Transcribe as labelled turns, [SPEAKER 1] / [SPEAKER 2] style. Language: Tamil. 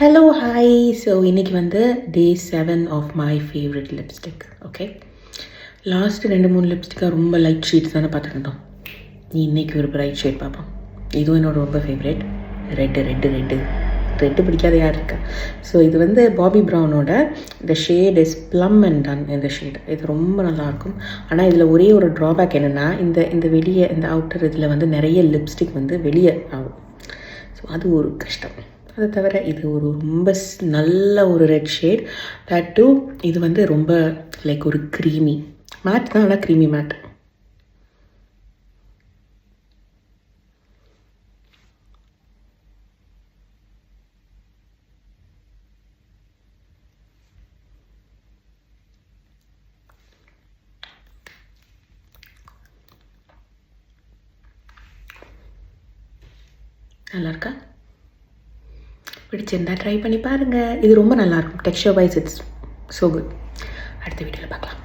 [SPEAKER 1] Hello hi. ஸோ இன்றைக்கி வந்து day 7 of my favourite lipstick. Okay, last 2-3 லிப்ஸ்டிக்காக ரொம்ப லைட் ஷேட்ஸ் தானே பார்த்துருந்தோம். இன்றைக்கி ஒரு பிரைட் ஷேட் பார்ப்போம். இதுவும் என்னோட ரொம்ப ஃபேவரட். ரெட்டு பிடிக்காத யார் இருக்கா? ஸோ இது வந்து பாபி ப்ரௌனோட இந்த shade is plum and ton. இந்த ஷேட் இது ரொம்ப நல்லாயிருக்கும். ஆனால் இதில் ஒரே ஒரு ட்ராபேக் என்னென்னா, இந்த வெளியே இந்த அவுட்டர் இதில் வந்து நிறைய லிப்ஸ்டிக் வந்து வெளியே ஆகும். ஸோ அது ஒரு கஷ்டம். அதை தவிர இது ஒரு ரொம்ப நல்ல ஒரு ரெட் ஷேட். தட் டூ இது வந்து ரொம்ப லைக் ஒரு க்ரீமி மேட் தான், ஆனால் க்ரீமி மேட். நல்லா இருக்கா? பிடிச்சிருந்தா ட்ரை பண்ணி பாருங்கள். இது ரொம்ப நல்லாயிருக்கும். Texture wise it's so good. அடுத்த வீடியோவில் பார்க்கலாம்.